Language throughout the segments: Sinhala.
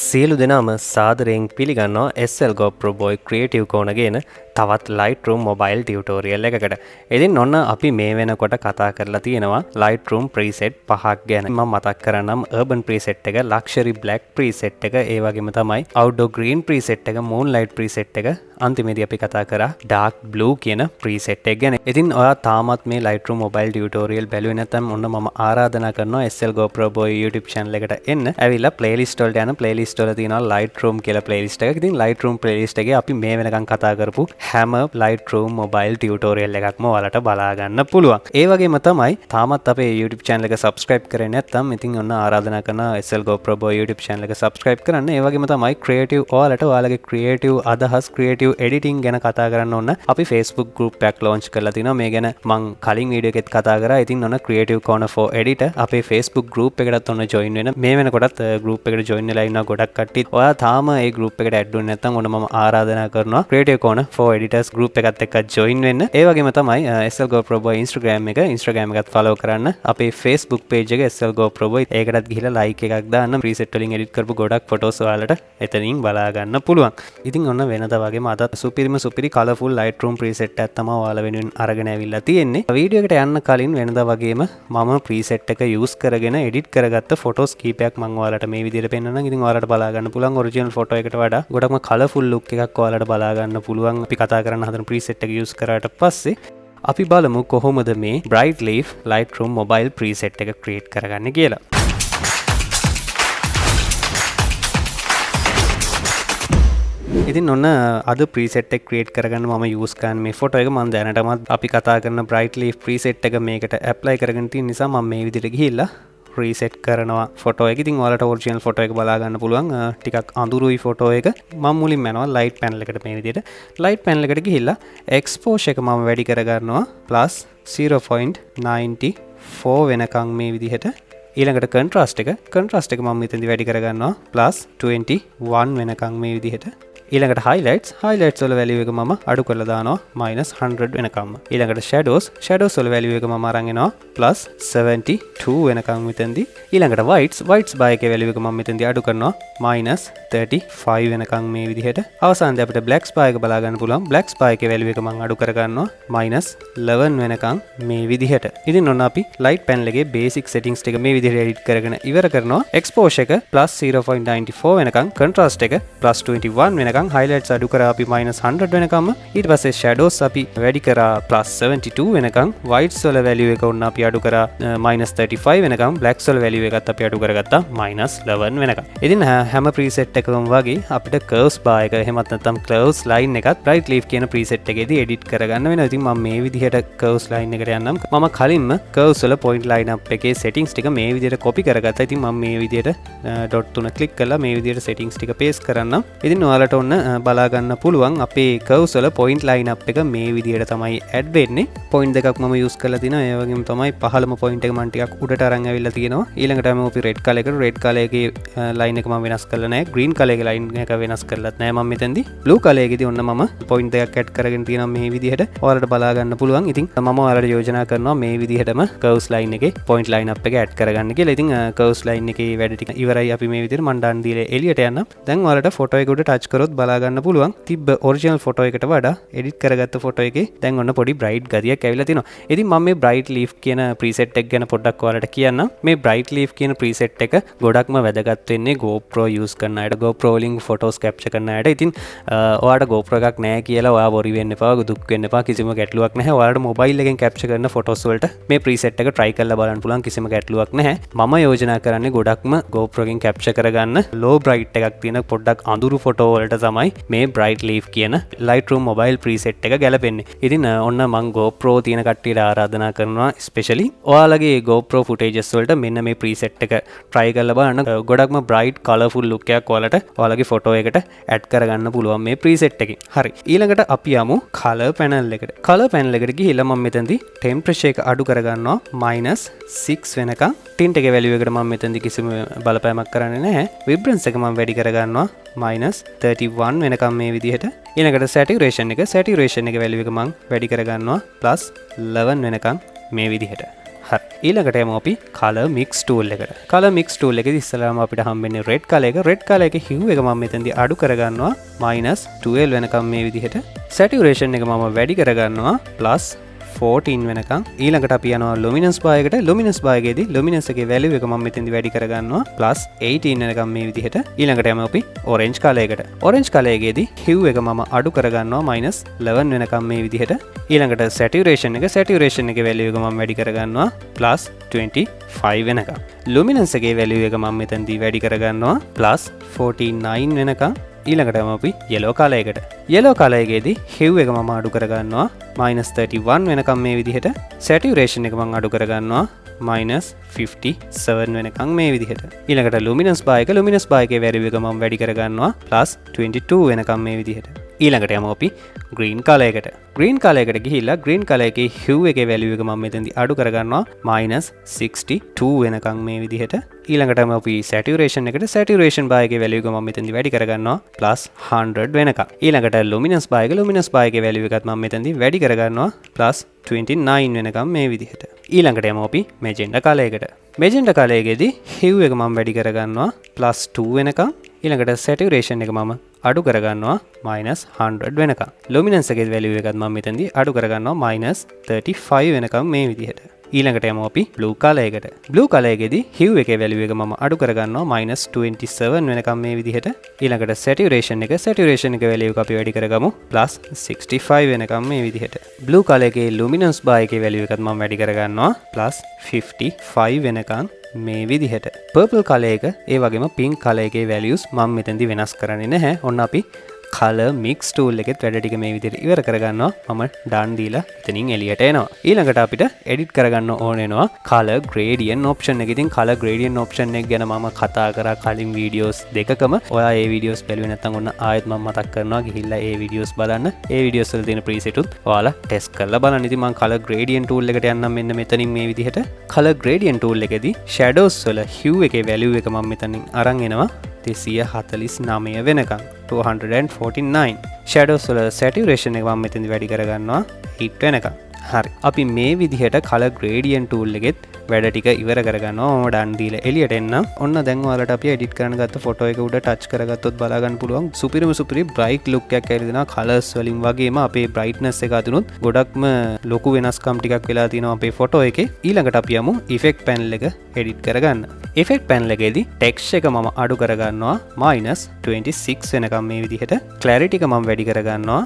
සියලු දෙනාම සාදරයෙන් පිළිගන්නවා SL GoPro Boy Creative කෝණ ගේන තවත් Lightroom mobile tutorial එකකට. ඉතින් ඔන්න අපි මේ වෙනකොට කතා කරලා තියෙනවා Lightroom preset 5ක් ගැන. මම මතක් කරන්නම් urban preset එක, luxury black preset එක, ඒ වගේම තමයි outdoor green preset එක, moonlight preset එක, අන්තිමේදී අපි කතා කරා dark blue කියන preset එක ගැන. ඉතින් ඔයා තාමත් මේ Lightroom mobile tutorial බැලුවේ නැත්නම් ඔන්න මම ආරාධනා කරනවා SL GoPro Boy YouTube channel එකට එන්න. ඇවිල්ලා playlist වලට යන playlist වල තියෙනවා Lightroom කියලා playlist එක. ඉතින් Lightroom playlist එකේ අපි මේ වෙනකන් කතා කරපු හැම Lightroom mobile tutorial එකක්ම ඔයාලට බලා ගන්න පුළුවන්. ඒ වගේම තමයි තාමත් අපේ YouTube channel එක subscribe කරේ නැත්නම් ඉතින් ඔන්න ආරාධනා කරනවා SL GoPro Boy YouTube channel එක subscribe කරන්න. ඒ වගේම තමයි creative ඔයාලගේ creative අදහස්, creative editing ගැන කතා කරන්න ඕන අපි Facebook group එකක් launch කරලා තිනවා. මේ ගැන මම කලින් වීඩියෝ එකෙත් කතා කරා. ඉතින් ඔන්න creative corner for editor අපේ Facebook group එකටත් ඔන්න join වෙන. මේ වෙනකොටත් group එකට join වෙලා ඉන්නවා ගොඩක් කට්ටිය. ඔයා තාම ඒ group එකට add වෙන්නේ නැත්නම් ඔන්න මම ආරාධනා කරනවා creative corner for editors group එකත් එක්ක join වෙන්න. ඒ වගේම තමයි SL GoPro Boy Instagram එකත් follow කරන්න. අපේ Facebook page එක SL GoPro Boy ඒකටත් ගිහිල්ලා like එකක් දාන්න. preset වලින් edit කරපු ගොඩක් photos ඔයාලට එතනින් බලා ගන්න පුළුවන්. ඉතින් ඔන්න වෙනදා වගේම අද සුපිරි colourful Lightroom preset එකක් තමයි ඔයාලා වෙනුවෙන් අරගෙන ඇවිල්ලා තියෙන්නේ. වීඩියෝ එකට යන්න කලින් වෙනදා වගේම මම preset එක use කරගෙන edit කරගත්ත photos කීපයක් මම ඔයාලට මේ විදිහට පෙන්නන්නම්. ඉතින් ඔයාලට බලා ගන්න පුළුවන් original photo එකට වඩා ගොඩක්ම colourful look එකක් ඔයාලට බලා ගන්න පුළුවන්. අපි කතා කරන්න හදන preset එක use කරාට පස්සේ අපි බලමු කොහොමද මේ bright leaf Lightroom mobile preset එක create කරගන්නේ කියලා. ඉතින් ඔන්න අද preset එක create කරගන්න මම use කරන මේ photo එක මම දැනටමත් අපි කතා කරන bright leaf preset එක මේකට apply කරගෙන තියෙන නිසා මම මේ විදිහට ගිහිල්ලා reset කරනවා photo එක. ඉතින් ඔයාලට original photo එක බලා ගන්න පුළුවන්. ටිකක් අඳුරුයි photo එක. මම මුලින්ම යනවා light panel එකට. මේ විදිහට light panel එකට ගිහිල්ලා exposure එක මම වැඩි කර ගන්නවා +0.94 වෙනකන් මේ විදිහට. ඊළඟට contrast එක මම මෙතනදී වැඩි කර ගන්නවා +21 වෙනකන් මේ විදිහට. ඊළඟට highlights වල value එක මම අඩු කරලා දානවා -100 වෙනකම්ම. ඊළඟට shadows වල value එක මම අරන් එනවා +72 වෙනකම් මෙතනදී. ඊළඟට whites bar එකේ value එක මම මෙතනදී අඩු කරනවා -35 වෙනකම් මේ විදිහට. අවසානයේ අපිට blacks bar එක බලා ගන්න පුළුවන්. blacks bar එකේ value එක මම අඩු කර ගන්නවා -11 වෙනකම් මේ විදිහට. ඉතින් ඔන්න අපි light panel එකේ basic settings ටික මේ විදිහට edit කරගෙන ඉවර කරනවා. exposure එක +0.94 වෙනකම්, contrast එක +21 වෙනකම්, highlights අඩු කරා අපි -100 වෙනකම්. ඊට පස්සේ shadows අපි වැඩි කරා +72 වෙනකම්. whites වල value එක උන්න අපි අඩු කරා -35 වෙනකම්. blacks වල value එකත් අපි අඩු කරගත්තා -11 වෙනකම්. ඉතින් හැම preset එකකම වගේ අපිට curves bar එක එහෙමත් නැත්නම් curves line එකත් bright leaf කියන preset එකේදී edit කරගන්න වෙනවා. ඉතින් මම මේ විදිහට curves line එකට යන්නම්. මම කලින්ම curves වල point line up එකේ settings ටික මේ විදිහට copy කරගත්තා. ඉතින් මම මේ විදිහට dot 3 click කරලා මේ විදිහට settings ටික paste කරන්නම්. ඉතින් ඔයාලට ඔන්න බලා ගන්න පුළුවන් අපේ curves වල point line up එක මේ විදිහට තමයි add වෙන්නේ. point දෙකක් මම use කරලා තිනවා. ඒ වගේම තමයි පහළම point එක මම ටිකක් උඩට අරන් ඇවිල්ලා තියෙනවා. ඊළඟට මම අපි red color එකට red color එකේ line එක මම වෙනස් කරලා නැහැ. green color එකේ line එක වෙනස් කරලත් නැහැ මම මෙතෙන්දී. blue color එකේදී ඔන්න මම point දෙකක් add කරගෙන තියෙනවා මේ විදිහට. ඔයාලට බලා ගන්න පුළුවන්. ඉතින් මම ඔයාලට යෝජනා කරනවා මේ විදිහටම curves line එකේ point line up එක add කරගන්න කියලා. ඉතින් curves line එකේ වැඩ ටික ඉවරයි. අපි මේ විදිහට මම done දීලා එළියට යනවා. දැන් ඔයාලට photo එක උඩ touch කරොත් බලා ගන්න පුළුවන් තිබ්බ original photo එකට වඩා edit කරගත්ත photo එකේ දැන් ඔන්න පොඩි bright ගතියක් ඇවිල්ලා තිනවා. ඉතින් මම මේ bright leaf කියන preset එක ගැන පොඩ්ඩක් ඔයාලට කියන්නම්. මේ bright leaf කියන preset එක ගොඩක්ම වැදගත් වෙන්නේ GoPro use කරන අයට, GoPro වලින් photos capture කරන අයට. ඉතින් ඔයාලට GoPro එකක් නැහැ කියලා ඔයා worry වෙන්න එපා, දුක් වෙන්න එපා. කිසිම ගැටලුවක් නැහැ. ඔයාලට mobile එකෙන් capture කරන photos වලට මේ preset එක try කරලා බලන්න පුළුවන්. කිසිම ගැටලුවක් නැහැ. මම යෝජනා කරන්නේ ගොඩක්ම GoPro එකෙන් capture කරගන්න low bright එකක් තියෙන පොඩ්ඩක් අඳුරු photo වලට තමයි මේ bright leaf කියන Lightroom mobile preset එක ගැලපෙන්නේ. ඉතින් ඔන්න මම GoPro තියෙන කට්ටියට ආරාධනා කරනවා especially ඔයාලගේ GoPro footages වලට මෙන්න මේ preset එක try කරලා බලන්න. ගොඩක්ම bright colourful look එකක් ඔයාලගේ photo එකට add කරගන්න පුළුවන් මේ preset එකකින්. හරි. ඊළඟට අපි යමු color panel එකට. color panel එකට ගිහිල්ලා මම මෙතනදී temperature එක අඩු කරගන්නවා -6 වෙනකම්. tint එකේ value එකට මම මෙතනදී කිසිම බලපෑමක් කරන්නේ නැහැ. vibrance එක මම වැඩි කරගන්නවා -31 වෙනකම් මේ විදිහට. ඊළඟට saturation එක value එක මම වැඩි කරගන්නවා +11 වෙනකම් මේ විදිහට. හරි. ඊළඟට යමු අපි color mix tool එකට. color mix tool එකේදී ඉස්සෙල්ලාම අපිට හම්බෙන්නේ red color එක. red color එකේ hue එක මම මෙතනදී අඩු කරගන්නවා -12 වෙනකම් මේ විදිහට. saturation එක මම වැඩි කරගන්නවා +14 වෙනකම්. ඊළඟට අපි යනවා luminance bar එකට. luminance bar එකේදී luminance එකේ value එක මම මෙතනදී වැඩි කරගන්නවා +18 වෙනකම් මේ විදිහට. ඊළඟට යමු අපි orange color එකට. orange color එකේදී hue එක මම අඩු කරගන්නවා -11 වෙනකම් මේ විදිහට. ඊළඟට saturation එකේ value එක මම වැඩි කරගන්නවා +25 වෙනකම්. luminance එකේ value එක මම මෙතනදී වැඩි කරගන්නවා +49 වෙනකම්. ඊළඟටම අපි yellow color එකට. yellow color එකේදී hue එක මම අඩු කරගන්නවා -31 වෙනකම් මේ විදිහට. saturation එක මම අඩු කරගන්නවා -57 වෙනකම් මේ විදිහට. ඊළඟට luminance bar එකේ value එක මම වැඩි කරගන්නවා +22 වෙනකම් මේ විදිහට. ඊළඟට යමු අපි green color එකට. green color එකට ගිහිල්ලා green color එකේ hue එකේ value එක මම මෙතනදී අඩු කරගන්නවා -62 වෙනකම් මේ විදිහට. ඊළඟටම අපි saturation එකට saturation bar එකේ value එක මම මෙතනදී වැඩි කරගන්නවා +100 වෙනකම්. ඊළඟට luminance bar එකේ value එකත් මම මෙතනදී වැඩි කරගන්නවා +29 වෙනකම් මේ විදිහට. ඊළඟට යමු අපි magenta color එකට. magenta color එකේදී hue එක මම වැඩි කරගන්නවා +2 වෙනකම්. ඊළඟට saturation එක මම අඩු කරගන්නවා -100 වෙනකම්. luminance එකේ value එකත් මම මෙතනදී අඩු කරගන්නවා -35 වෙනකම් මේ විදිහට. ඊළඟට යමු අපි blue color එකට. blue color එකේදී hue එකේ value එක මම අඩු කරගන්නවා -27 වෙනකම් මේ විදිහට. ඊළඟට saturation එකේ value එක අපි වැඩි කරගමු +65 වෙනකම් මේ විදිහට. blue color එකේ luminance bar එකේ value එකත් මම වැඩි කරගන්නවා +55 වෙනකම් මේ විදිහට. purple color එක ඒ වගේම pink color එකේ values මම මෙතනදී වෙනස් කරන්නේ නැහැ. ඔන්න අපි color mix tool එකෙත් වැඩ ටික මේ විදිහට ඉවර කරගන්නවා. මම done දීලා එතනින් එළියට එනවා. ඊළඟට අපිට edit කරගන්න ඕන වෙනවා color gradient option එක. ඉතින් color gradient option එක ගැන මම කතා කරා කලින් videos දෙකකම. ඔයා ඒ videos බැලුවේ නැත්නම් ඔන්න ආයෙත් මම මතක් කරනවා ගිහිල්ලා ඒ videos බලන්න. ඒ videos වල තියෙන preset උත් ඔයාලා test කරලා බලන්න. ඉතින් මම color gradient tool එකට යන්නම් මෙන්න මෙතනින් මේ විදිහට. color gradient tool එකේදී shadows වල hue එකේ value එක මම මෙතනින් අරන් එනවා 349 වෙනකම් 249. shadows වල saturation එක මම මෙතනදී වැඩි කරගන්නවා 8 වෙනකම්. හරි. අපි මේ විදිහට color gradient tool එකෙත් වැඩ ටික ඉවර කරගන්නවා. මම done දීලා එළියට එන්නම්. ඔන්න දැන් ඔයාලට අපි edit කරන්න ගත්ත photo එක උඩ touch කරගත්තොත් බලා ගන්න පුළුවන් සුපිරි bright look එකක් ඇවිල්ලා දෙනවා colors වලින් වගේම අපේ brightness එක අතුනුත් ගොඩක්ම ලොකු වෙනස්කම් ටිකක් වෙලා තියෙනවා අපේ photo එකේ. ඊළඟට අපි යමු effect panel එක edit කරගන්න. effect panel එකේදී text එක මම අඩු කරගන්නවා -26 වෙනකම් මේ විදිහට. clarity එක මම වැඩි කරගන්නවා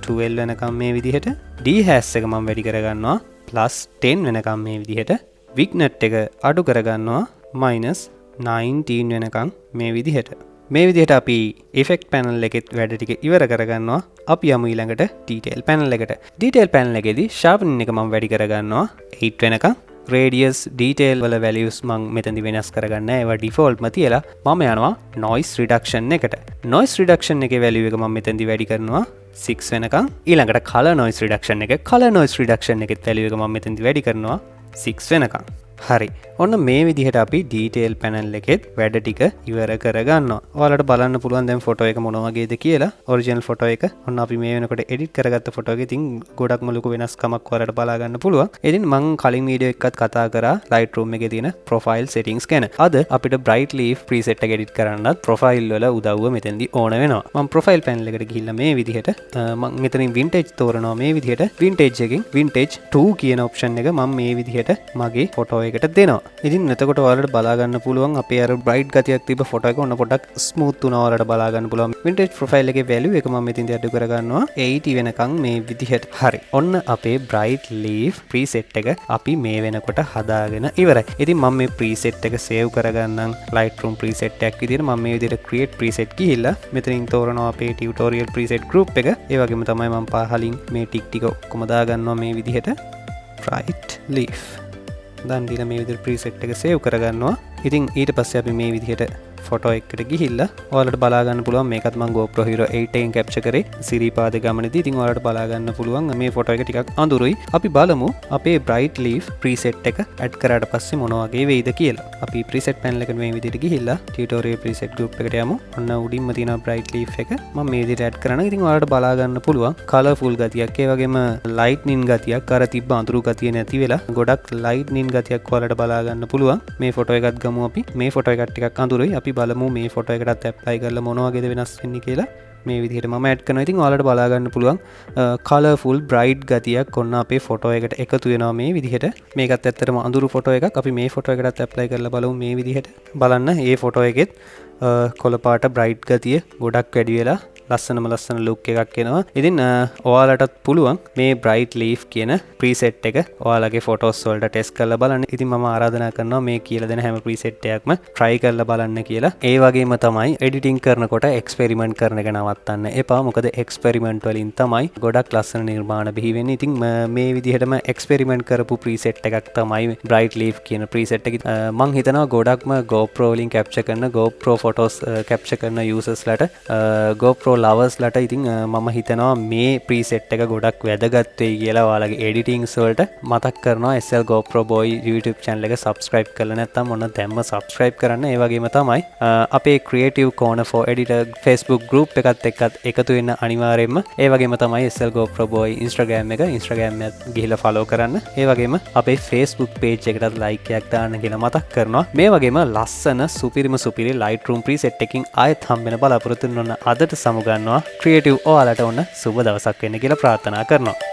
+12 වෙනකම් මේ විදිහට. dehash එක මම වැඩි කරගන්නවා +10 වෙනකම් මේ විදිහට. vignette එක අඩු කරගන්නවා -19 වෙනකම් මේ විදිහට. මේ විදිහට අපි effect panel එකෙත් වැඩ ටික ඉවර කරගන්නවා. අපි යමු ඊළඟට detail panel එකට. detail panel එකේදී sharpening එක මම වැඩි කරගන්නවා 8 වෙනකම්. radius detail වල values මම මෙතනදී වෙනස් කරගන්න නැහැ. ඒවා default ම තියලා මම යනවා noise reduction එකට. noise reduction එකේ value එක මම මෙතනදී වැඩි කරනවා 6 වෙනකම්. ඊළඟට color noise reduction එකෙත් value එක මම මෙතනදී වැඩි කරනවා 6 වෙනකම්. හරි. ඔන්න මේ විදිහට අපි detail panel එකෙත් වැඩ ටික ඉවර කරගන්නවා. ඔයාලට බලන්න පුළුවන් දැන් photo එක මොන වගේද කියලා. original photo එක. ඔන්න අපි මේ වෙනකොට edit කරගත්ත photo එකේ ඉතින් ගොඩක්ම ලොකු වෙනස්කමක් ඔයාලට බලා ගන්න පුළුවන්. ඉතින් මම කලින් වීඩියෝ එකකත් කතා කරා Lightroom එකේ තියෙන profile settings ගැන. අද අපිට bright leaf preset එක edit කරන්නත් profile වල උදව්ව මෙතෙන්දී ඕන වෙනවා. මම profile panel එකට ගිහිල්ලා මේ විදිහට මම මෙතනින් vintage තෝරනවා මේ විදිහට. vintage එකෙන් vintage 2 කියන option එක මම මේ විදිහට මගේ photo එකට දෙනවා. ඉතින් එතකොට ඔයාලට බලා ගන්න පුළුවන් අපේ අර bright ගතියක් තිබ්බ photo එක ඔන්න පොඩ්ඩක් smooth වුණා. ඔයාලට බලා ගන්න පුළුවන් vintage profile එකේ value එක මම මෙතෙන්දී අඩු කර ගන්නවා 80 වෙනකන් මේ විදිහට. හරි. ඔන්න අපේ bright leaf preset එක අපි මේ වෙනකොට හදාගෙන ඉවරයි. ඉතින් මම මේ preset එක save කරගන්නම් Lightroom preset එකක් විදිහට. මම මේ විදිහට create preset ගිහිල්ලා මෙතනින් තෝරනවා අපේ tutorial preset group එක. ඒ වගේම තමයි මම පහලින් මේ ටික ඔක්කොම දාගන්නවා මේ විදිහට bright leaf. දැන් දීලා මේ විදිහට preset එක save කරගන්නවා. ඉතින් ඊට පස්සේ අපි මේ විදිහට ෆොටෝ එකට ගිහිල්ලා ඔයාලට බලා ගන්න පුළුවන් මේකත් මම GoPro Hero 8 එකෙන් කැප්චර් කරේ සිරිපාද ගමනේදී. ඉතින් ඔයාලට බලා ගන්න පුළුවන් මේ ෆොටෝ එක ටිකක් අඳුරුයි. අපි බලමු අපේ bright leaf preset එක add කරාට පස්සේ මොන වගේ වෙයිද කියලා. අපි preset panel එකට මේ විදිහට ගිහිල්ලා tutorial preset group එකට යමු. ඔන්න උඩින්ම තියෙනවා bright leaf එක. මම මේ විදිහට add කරනවා. ඉතින් ඔයාලට බලා ගන්න පුළුවන් colorful ගතියක්, ඒ වගේම lightning ගතියක්, අර තිබ්බ අඳුරු ගතිය නැති වෙලා ගොඩක් lightning ගතියක් ඔයාලට බලා ගන්න පුළුවන්. මේ ෆොටෝ එකත් ගමු අපි. මේ ෆොටෝ එකත් ටිකක් අඳුරුයි. අපි බලමු මේ ෆොටෝ එකටත් apply කරලා මොන වගේද වෙනස් වෙන්නේ කියලා. මේ විදිහට මම ඇඩ් කරනවා. ඉතින් ඔයාලට බලා ගන්න පුළුවන් කලර්ෆුල් බ්‍රයිට් ගතියක් ඔන්න අපේ ෆොටෝ එකට එකතු වෙනවා මේ විදිහට. මේකත් ඇත්තටම අඳුරු ෆොටෝ එකක්. අපි මේ ෆොටෝ එකටත් ඇප්ලයි කරලා බලමු මේ විදිහට. බලන්න මේ ෆොටෝ එකෙත් කොළ පාට බ්‍රයිට් ගතිය ගොඩක් වැඩි වෙලා ලස්සන ලුක් එකක් එනවා. ඉතින් ඔයාලටත් පුළුවන් මේ bright leaf කියන preset එක ඔයාලගේ photos වලට test කරලා බලන්න. ඉතින් මම ආරාධනා කරනවා මේ කියලා දෙන හැම preset එකක්ම try කරලා බලන්න කියලා. ඒ වගේම තමයි editing කරනකොට experiment කරන එක නවත්තන්න එපා. මොකද experiment වලින් තමයි ගොඩක් ලස්සන නිර්මාණ බිහි වෙන්නේ. ඉතින් මේ විදිහටම experiment කරපු preset එකක් තමයි bright leaf කියන preset එක. මම හිතනවා ගොඩක්ම GoPro වලින් capture කරන GoPro photos capture කරන users ලට GoPro lovers ලට ඉතින් මම හිතනවා මේ preset එක ගොඩක් වැදගත් වෙයි කියලා. ඔයාලගේ editings වලට මතක් කරනවා SL GoPro Boy YouTube channel එක subscribe කරලා නැත්නම් ඔන්න දැම්ම subscribe කරන්න. ඒ වගේම තමයි අපේ Creative Corner for Editor Facebook group එකත් එක්කත් එකතු වෙන්න අනිවාර්යයෙන්ම. ඒ වගේම තමයි SL GoPro Boy Instagram එකත් ගිහිල්ලා follow කරන්න. ඒ වගේම අපේ Facebook page එකටත් like එකක් දාන්න කියලා මතක් කරනවා. මේ වගේම ලස්සන සුපිරි Lightroom preset එකකින් ආයෙත් හම්බෙන බලාපොරොත්තු වෙන අදට ගන්නවා ක්‍රියේටිව් ඔයාලට ඔන්න සුබ දවසක් වෙන්න කියලා ප්‍රාර්ථනා කරනවා.